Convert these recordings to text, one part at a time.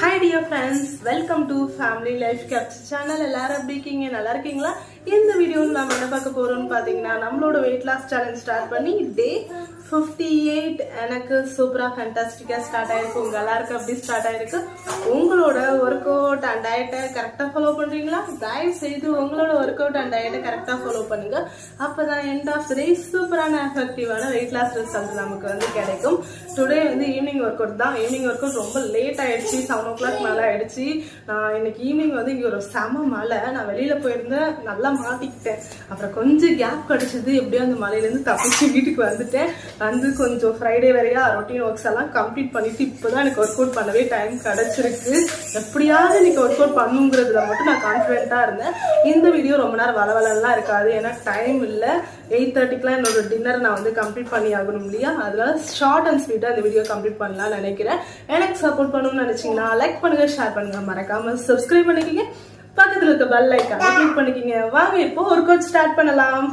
Hi dear friends, welcome to Family Life Capture channel. எல்லாரும் எப்படி இருக்கீங்க? நல்லா இருக்கீங்களா? இந்த வீடியோல நாம என்ன பார்க்க போறோம்னு பாத்தீங்கன்னா நம்மளோட weight loss challenge ஸ்டார்ட் பண்ணி டே 58 எனக்கு சூப்பரா ஃபேண்டாஸ்டிக்கா ஸ்டார்ட் ஆயிருக்கு. உங்க எல்லாருக்கும் அப்படி ஸ்டார்ட் ஆயிருக்கு. உங்களோட ஒர்க் அவுட் அண்ட் டயட்டை கரெக்டா ஃபாலோ பண்றீங்களா? தயவு செய்து உங்களோட ஒர்க் அவுட் அண்ட் டயட்டை கரெக்டா ஃபாலோ பண்ணுங்க. அப்பதான் எண்ட் ஆஃப் த டே சூப்பரான எஃபெக்டிவான வெயிட் லாஸ் ரிசல்ட் நமக்கு வந்து கிடைக்கும். டுடே வந்து ஈவினிங் ஒர்க் அவுட் தான். ஈவினிங் ஒர்க் அவுட் ரொம்ப லேட் ஆயிடுச்சு, 7 o'clock மேலே ஆயிடுச்சு. நான் இன்னைக்கு ஈவினிங் வந்து இங்கே ஒரு செம மழை, நான் வெளியில போயிருந்தேன், நல்லா மாட்டிக்கிட்டேன். அப்புறம் கொஞ்சம் கேப் கிடைச்சது, எப்படியோ அந்த மலையிலேருந்து தப்பிச்சு வீட்டுக்கு வந்துட்டேன். வந்து கொஞ்சம் ஃப்ரைடே வரையா ரொட்டீன் ஒர்க்ஸ் எல்லாம் கம்ப்ளீட் பண்ணிட்டு இப்போதான் எனக்கு ஒர்க் அவுட் பண்ணவே டைம் கிடைச்சிருக்கு. எப்படியாவது இன்னைக்கு ஒர்க் அவுட் பண்ணுங்கிறதுல மட்டும் நான் கான்ஃபிடென்ட்டாக இருந்தேன். இந்த வீடியோ ரொம்ப நேரம் வளவலெல்லாம் இருக்காது, ஏன்னா டைம் இல்லை. 8:30க்குலாம் என்னோட டின்னர் நான் வந்து கம்ப்ளீட் பண்ணி ஆகணும் இல்லையா? அதனால ஷார்ட் அண்ட் ஸ்வீட்டாக இந்த வீடியோ கம்ப்ளீட் பண்ணலாம்னு நினைக்கிறேன். எனக்கு சப்போர்ட் பண்ணணும்னு நினைச்சீங்கன்னா லைக் பண்ணுங்க, ஷேர் பண்ணுங்க, மறக்காம சப்ஸ்கிரைப் பண்ணிக்கிங்க, பக்கத்தில் இருக்க பெல் ஐக்கானை கிளிக் பண்ணிக்கிங்க. வாங்க இப்போ ஒர்க் அவுட் ஸ்டார்ட் பண்ணலாம்.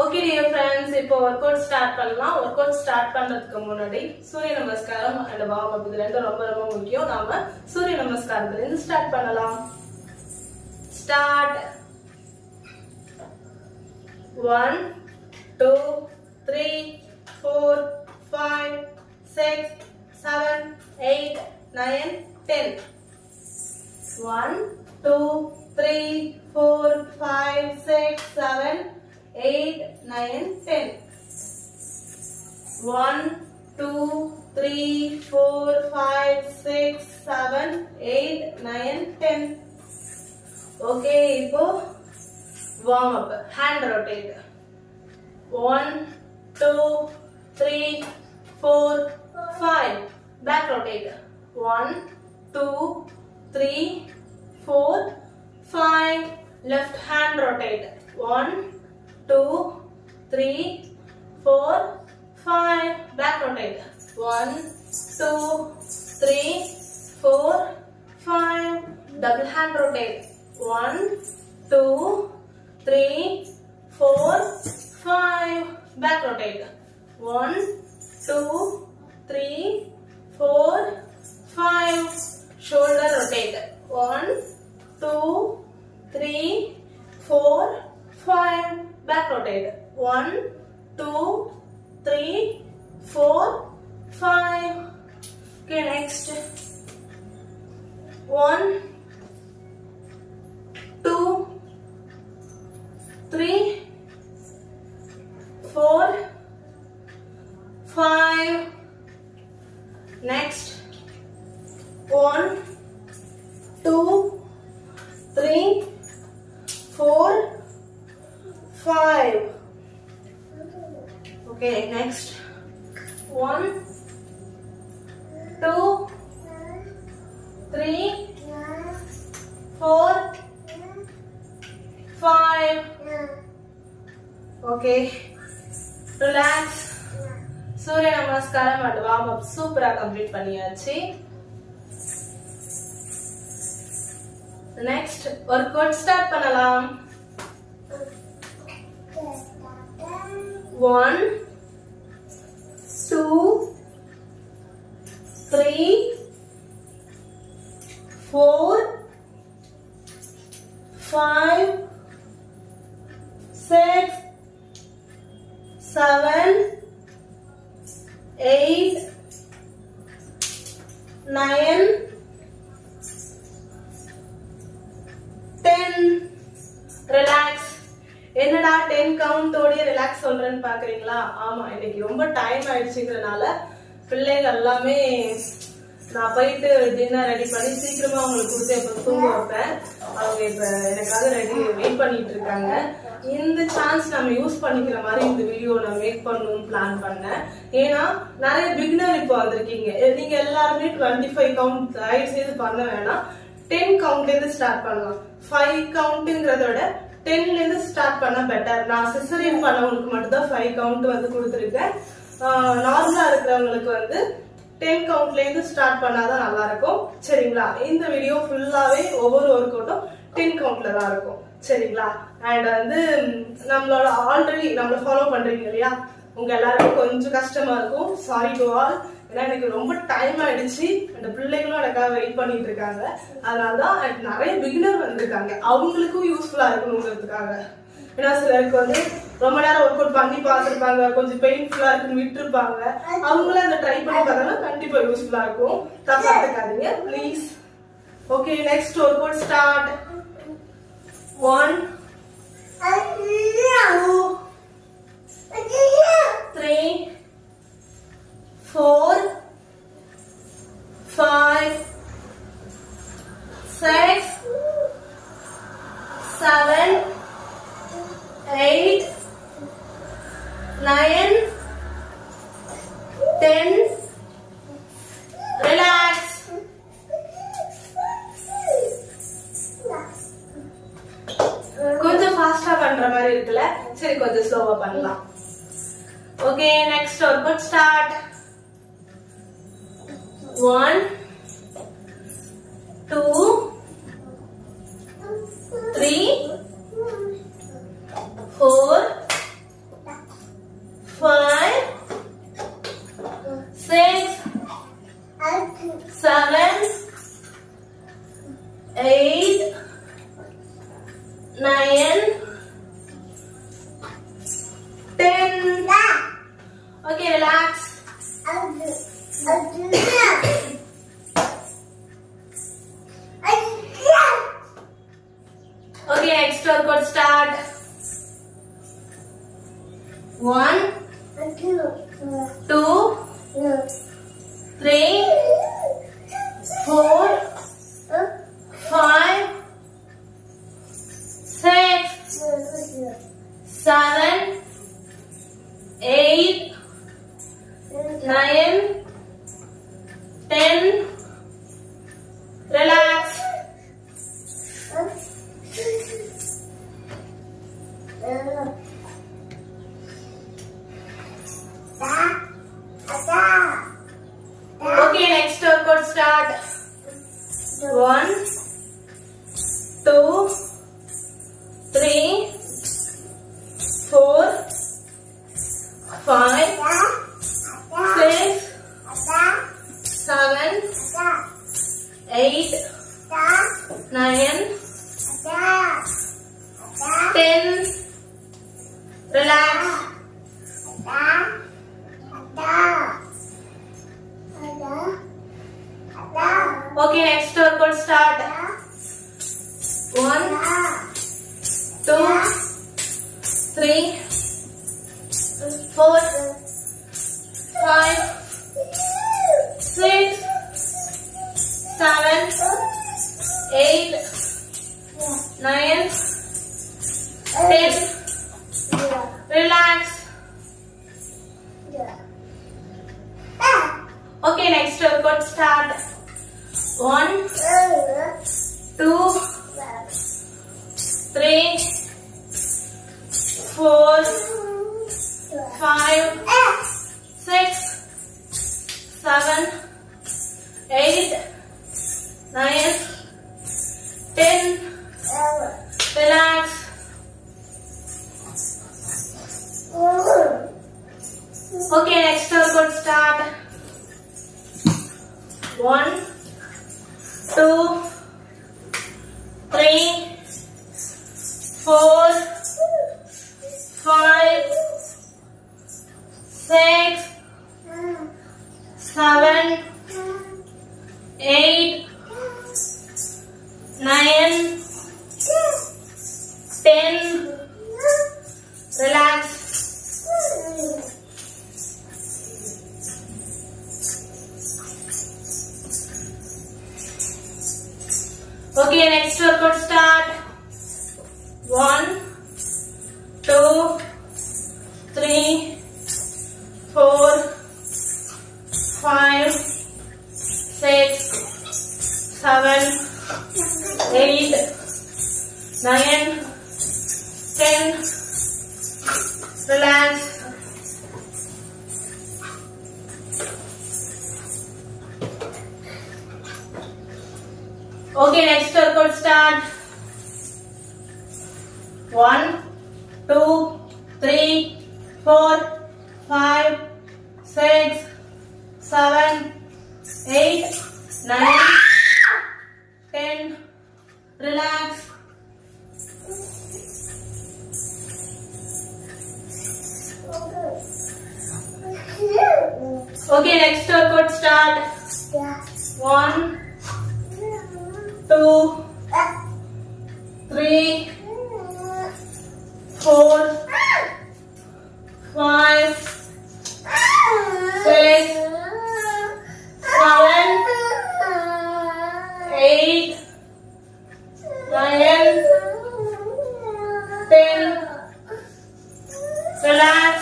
ஓகே டியர் ஃப்ரெண்ட்ஸ், இப்போ ஒர்க் அவுட் ஸ்டார்ட் பண்ணலாம். ஒர்க் அவுட் ஸ்டார்ட் பண்றதுக்கு முன்னாடி சூரிய நமஸ்காரம் அண்ட் வார்ம் அப், இது ரெண்டும் ரொம்ப ரொம்ப முக்கியம். நாம சூரிய நமஸ்காரத்துல இருந்து ஸ்டார்ட் பண்ணலாம். ஸ்டார்ட். 1 2 3 4 5 6 7 8 9 10. 1 2 3 4 5 6 7 8 9 10. 1 2 3 4 5 6 7 8 9 10. ஓகே, இப்போ warm up. Hand rotate. 1 2 3 4 5. Back rotate. 1 2 3 4 5. Left hand rotate. 1 2 3 4 5. Back rotate. 1 2 3 4 5. Double hand rotate. 1 2 3 4 5. Back rotate. 1 2 3 4 5. Shoulder rotate. 1 2 3 4 5. Back rotate. 1 2 3 4 5. Okay, next. 1 2 3 4 5. Next. 1 2 3 4 5. Okay, next. 1 2 3 4 5. Okay, relax. சூரிய நமஸ்காரம் அண்ட் வார்ம் அப் சூப்பரா complete பண்ணியாச்சு. Next work out start பண்ணலாம். 1 2 3 4 5 6 7 8 9 10. Relax. என்னடா 10 count ஓடி relax சொல்றேன்னு பாக்குறீங்களா? ஆமா, இன்னைக்கு ரொம்ப டைம் ஆயிடுச்சுங்கிறனால பிள்ளைகள் எல்லாமே நான் போயிட்டு டின்னர் ரெடி பண்ணி சீக்கிரமா அவங்களுக்கு கொடுத்து இப்போ தூங்க வைப்பேன். அவங்க இப்ப எனக்காக ரெடி வெயிட் பண்ணிட்டு இருக்காங்க. இந்த சான்ஸ் நம்ம யூஸ் பண்ணிக்கிற மாதிரி இந்த வீடியோ நான் மேக் பண்ணணும்னு பிளான் பண்ணேன். ஏன்னா நிறைய பிகினர் இப்போ வந்திருக்கீங்க. நீங்க எல்லாருமே 25 கவுண்ட் தயவு செய்து பண்ண வேணாம். 10 கவுண்ட்ல இருந்து ஸ்டார்ட் பண்ணலாம். 5 கவுண்ட்ங்கிறத விட 10ல இருந்து ஸ்டார்ட் பண்ணா பெட்டர். நான் சிசரியன் பண்ணவங்களுக்கு மட்டும் தான் 5 கவுண்ட் வந்து கொடுத்துருக்கேன். நார்மலா இருக்கிறவங்களுக்கு வந்து 10 கவுண்ட்ல இருந்து ஸ்டார்ட் பண்ணாதான் நல்லா இருக்கும். சரிங்களா? இந்த வீடியோ ஃபுல்லாவே ஒவ்வொரு ஒர்க் அவுட்டும் 10 கவுண்ட்ல தான் இருக்கும். சரிங்களா? அண்ட் வந்து நம்மளோட ஆல்ரெடி நம்மள ஃபாலோ பண்றீங்க இல்லையா, உங்க எல்லாருக்கும் கொஞ்சம் கஷ்டமா இருக்கும். Sorry to all. ஏன்னா எனக்கு ரொம்ப டைம் ஆயிடுச்சு, அந்த பிள்ளைகளும் எனக்காக வெயிட் பண்ணிட்டு இருக்காங்க. அதனாலதான் எனக்கு நிறைய பிகினர் வந்திருக்காங்க, அவங்களுக்கும் யூஸ்ஃபுல்லா இருக்கணுங்கிறதுக்காக. ஏன்னா சிலருக்கு வந்து ரொம்ப நேரம் ஒர்க் அவுட் பண்ணி பார்த்துருப்பாங்க, கொஞ்சம் பெயின்ஃபுல்லா இருக்குன்னு விட்டுருப்பாங்க. அவங்களும் அந்த ட்ரை பண்ணி பார்த்தாங்கன்னா கண்டிப்பா யூஸ்ஃபுல்லா இருக்கும். தப்பா எடுத்துக்காதீங்க please. Okay, next work out start. 1 2 3 4 5 6 7 8 9 10. Relax. கொஞ்சம் ஃபாஸ்டா பண்ற மாதிரி இருக்குல்ல, சரி கொஞ்சம் ஸ்லோவா பண்ணலாம். Okay, next work out start. 1 2 3 4 5 6 7 8 9 10. Okay, relax. Okay, next workout start. 1 2 3 4 5 6 7 8 9 10. Relax. Okay, next workout start. 1 2 3 4 5 6 7 8 9 10. Relax. Okay, next workout start. 1 2 3 4 5 6 7 8 9 10. Relax. Okay, next workout start. 1 2 3 4 5 6 7 8 9 10. Relax. Okay, next workout start. 1 2 3 4 5 6 7 8 9 10. Relax. Okay, next workout start. 1 2 3 4 5 6 7 8 9 10. Relax. Okay, next workout start. 1 2 3 4 5 6 7, 8, 9, 10. Relax. Okay, next workout start. 1, 2, 3, 4, 5, 6, 7, 8, 9, 10. Relax.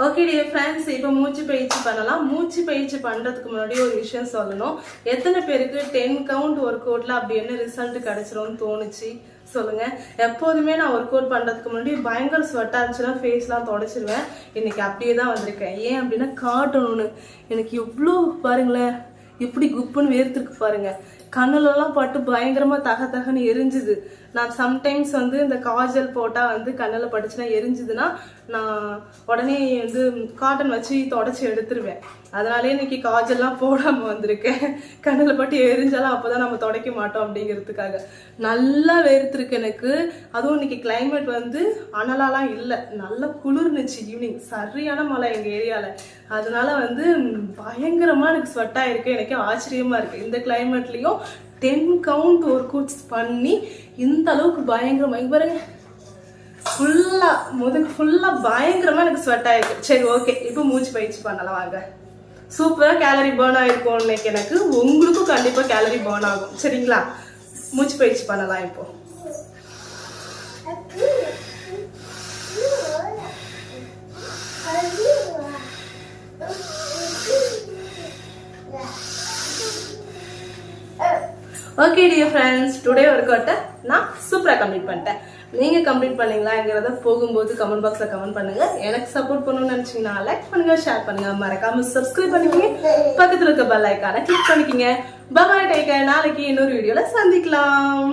Okay dear friends, இப்போ மூச்சு பயிற்சி பண்ணலாம். மூச்சு பயிற்சி பண்ணுறதுக்கு முன்னாடி ஒரு விஷயம் சொல்லணும். எத்தனை பேருக்கு 10 கவுண்ட் ஒர்க் அவுட்டில் அப்படி என்ன ரிசல்ட் கிடைச்சிரும்னு தோணுச்சு சொல்லுங்கள். எப்போதுமே நான் ஒர்க் அவுட் பண்ணுறதுக்கு முன்னாடி பயங்கர ஸ்வெட்டாக இருந்துச்சுன்னா ஃபேஸ்லாம் தொடச்சிருவேன். இன்னைக்கு அப்படியே தான் வந்திருக்கேன். ஏன் அப்படின்னா காட்டணும்னு. எனக்கு எவ்வளோ பாருங்களேன், எப்படி குப்புன்னு வேர்த்துருக்கு பாருங்க. கண்ணுலலாம் பட்டு பயங்கரமாக தகன்னு எரிஞ்சுது. நான் சம்டைம்ஸ் வந்து இந்த காஜல் போட்டால் வந்து கண்ணில் பட்டுச்சுன்னா எரிஞ்சுதுன்னா நான் உடனே வந்து காட்டன் வச்சு தொடச்சி எடுத்துருவேன். அதனாலே இன்னைக்கு காஜல்லாம் போடாமல் வந்திருக்கேன். கண்ணில் பட்டு எரிஞ்சாலும் அப்போ தான் நம்ம துடைக்க மாட்டோம் அப்படிங்கிறதுக்காக. நல்லா வேர்த்துருக்கு எனக்கு. அதுவும் இன்னைக்கு கிளைமேட் வந்து அனலாலாம் இல்லை, நல்லா குளிர்னுச்சு. ஈவினிங் சரியான மழை எங்கள் ஏரியாவில். அதனால வந்து பயங்கரமாக எனக்கு ஸ்வெட்டாக இருக்குது. எனக்கு ஆச்சரியமாக இருக்குது. இந்த கிளைமேட்லேயும் 10 கவுண்ட் ஒர்க் அவுட்ஸ் பண்ணி இந்த அளவுக்கு பயங்கரமாக பாருங்க, ஃபுல்லாக முதுகு ஃபுல்லாக பயங்கரமாக எனக்கு ஸ்வெட் ஆயிருக்கு. சரி ஓகே, இப்போ மூச்சு பயிற்சி பண்ணலாம் வாங்க. சூப்பராக கேலரி பேர்ன் ஆகிருக்கும் இன்னைக்கு எனக்கு. உங்களுக்கும் கண்டிப்பாக கேலரி பேர்ன் ஆகும். சரிங்களா, மூச்சு பயிற்சி பண்ணலாம் இப்போ. ஓகே டியர் ஃப்ரெண்ட்ஸ், டுடே ஒர்க் அவுட்டை நான் சூப்பராக கம்ப்ளீட் பண்ணிட்டேன். நீங்கள் கம்ப்ளீட் பண்ணீங்களாங்கிறத போகும்போது கமெண்ட் பாக்ஸில் கமெண்ட் பண்ணுங்கள். எனக்கு சப்போர்ட் பண்ணணும்னு நினச்சிங்கன்னா லைக் பண்ணுங்கள், ஷேர் பண்ணுங்கள், மறக்காமல் சப்ஸ்கிரைப் பண்ணிக்கிங்க. பக்கத்தில் இருக்க பெல் ஐக்கானை கிளிக் பண்ணிக்கிங்க. பாய், டேக் கேர். நாளைக்கு இன்னொரு வீடியோவில் சந்திக்கலாம்.